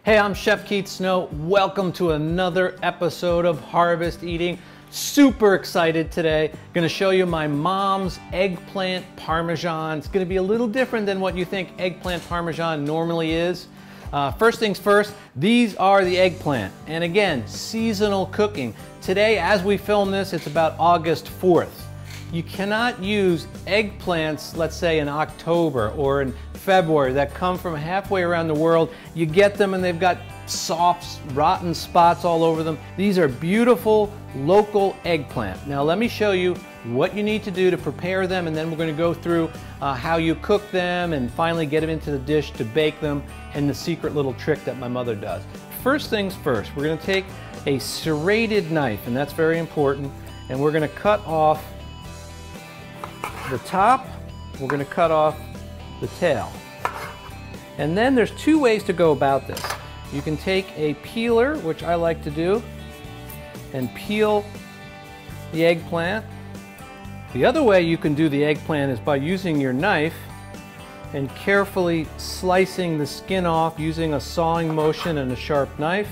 Hey, I'm Chef Keith Snow. Welcome to another episode of Harvest Eating. Super excited today. Gonna show you my mom's eggplant parmesan. It's gonna be a little different than what you think eggplant parmesan normally is. First things first, these are the eggplant. And again, seasonal cooking. Today, as we film this, it's about August 4th. You cannot use eggplants, let's say in October or in February, that come from halfway around the world. You get them and they've got soft, rotten spots all over them. These are beautiful, local eggplant. Now let me show you what you need to do to prepare them, and then we're going to go through how you cook them and finally get them into the dish to bake them, and the secret little trick that my mother does. First things first, we're going to take a serrated knife, and that's very important, and we're going to cut off the top, we're going to cut off the tail. And then there's two ways to go about this. You can take a peeler, which I like to do, and peel the eggplant. The other way you can do the eggplant is by using your knife and carefully slicing the skin off using a sawing motion and a sharp knife.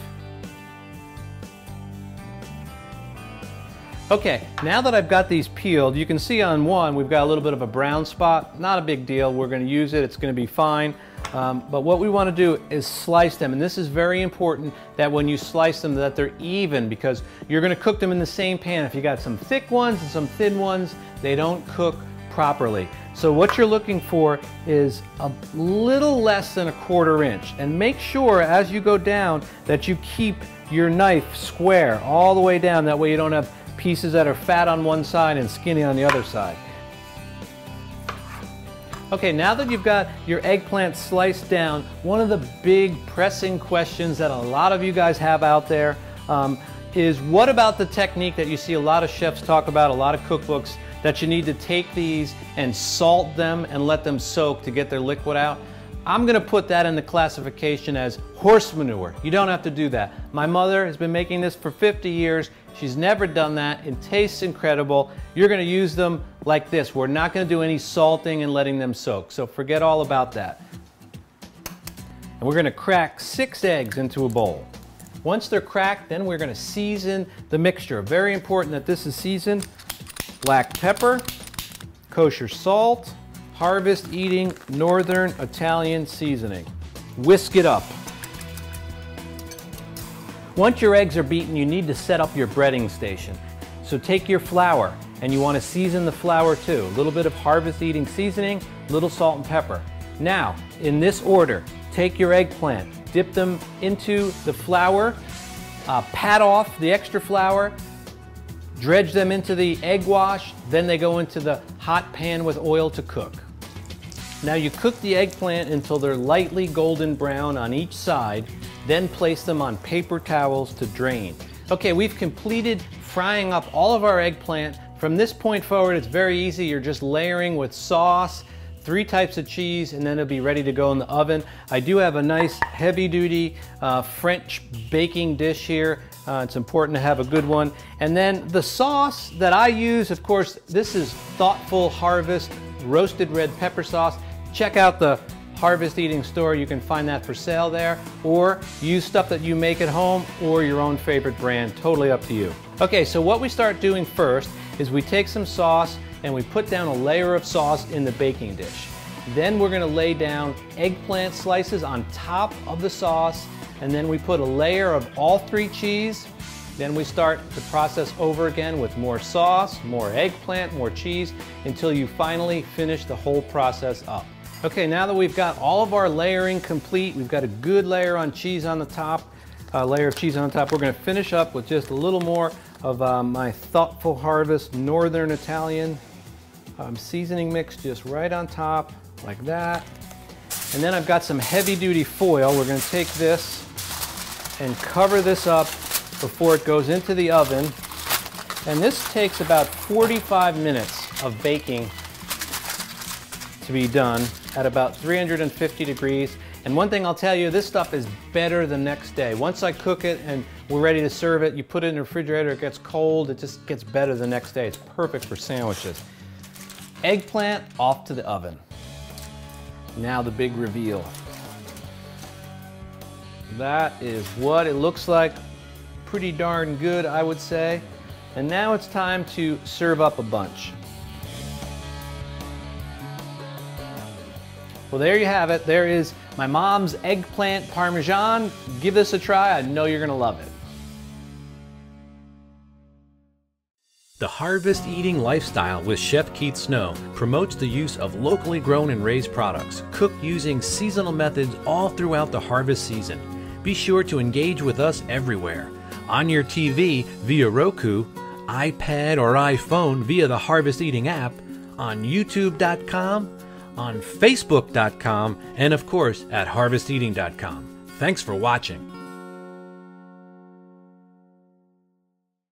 Okay, now that I've got these peeled, you can see on one we've got a little bit of a brown spot. Not a big deal, we're going to use it, it's going to be fine. But what we want to do is slice them, and this is very important that when you slice them that they're even, because you're going to cook them in the same pan. If you got some thick ones and some thin ones, they don't cook properly. So what you're looking for is a little less than 1/4 inch, and make sure as you go down that you keep your knife square all the way down. That way you don't have pieces that are fat on one side and skinny on the other side. Okay, now that you've got your eggplant sliced down, one of the big pressing questions that a lot of you guys have out there is what about the technique that you see a lot of chefs talk about, a lot of cookbooks, that you need to take these and salt them and let them soak to get their liquid out? I'm going to put that in the classification as horse manure. You don't have to do that. My mother has been making this for 50 years. She's never done that. It tastes incredible. You're going to use them like this. We're not going to do any salting and letting them soak. So forget all about that. And we're going to crack 6 eggs into a bowl. Once they're cracked, then we're going to season the mixture. Very important that this is seasoned. Black pepper, kosher salt, Harvest Eating Northern Italian seasoning. Whisk it up. Once your eggs are beaten, you need to set up your breading station. So take your flour, and you want to season the flour too. A little bit of Harvest Eating seasoning, little salt and pepper. Now, in this order, take your eggplant, dip them into the flour, pat off the extra flour, dredge them into the egg wash, then they go into the hot pan with oil to cook. Now you cook the eggplant until they're lightly golden brown on each side, then place them on paper towels to drain. Okay, we've completed frying up all of our eggplant. From this point forward, it's very easy. You're just layering with sauce, 3 types of cheese, and then it'll be ready to go in the oven. I do have a nice heavy-duty French baking dish here. It's important to have a good one. And then the sauce that I use, of course, this is Thoughtful Harvest roasted red pepper sauce. Check out the Harvest Eating store. You can find that for sale there, or use stuff that you make at home or your own favorite brand. Totally up to you. Okay, so what we start doing first is we take some sauce and we put down a layer of sauce in the baking dish. Then we're going to lay down eggplant slices on top of the sauce, and then we put a layer of all 3 cheese. Then we start the process over again with more sauce, more eggplant, more cheese, until you finally finish the whole process up. Okay, now that we've got all of our layering complete, we've got a good layer on cheese on the top, layer of cheese on the top. We're going to finish up with just a little more of my Thoughtful Harvest Northern Italian seasoning mix just right on top, like that. And then I've got some heavy-duty foil. We're going to take this and cover this up before it goes into the oven. And this takes about 45 minutes of baking to be done at about 350 degrees. And one thing I'll tell you, this stuff is better the next day. Once I cook it and we're ready to serve it, you put it in the refrigerator, it gets cold, it just gets better the next day. It's perfect for sandwiches. Eggplant off to the oven. Now the big reveal. That is what it looks like. Pretty darn good, I would say. And now it's time to serve up a bunch. Well, there you have it. There is my mom's eggplant parmesan. Give this a try. I know you're gonna love it. The Harvest Eating Lifestyle with Chef Keith Snow promotes the use of locally grown and raised products, cooked using seasonal methods all throughout the harvest season. Be sure to engage with us everywhere. On your TV via Roku, iPad or iPhone via the Harvest Eating app, on YouTube.com, on Facebook.com, and of course at HarvestEating.com. Thanks for watching.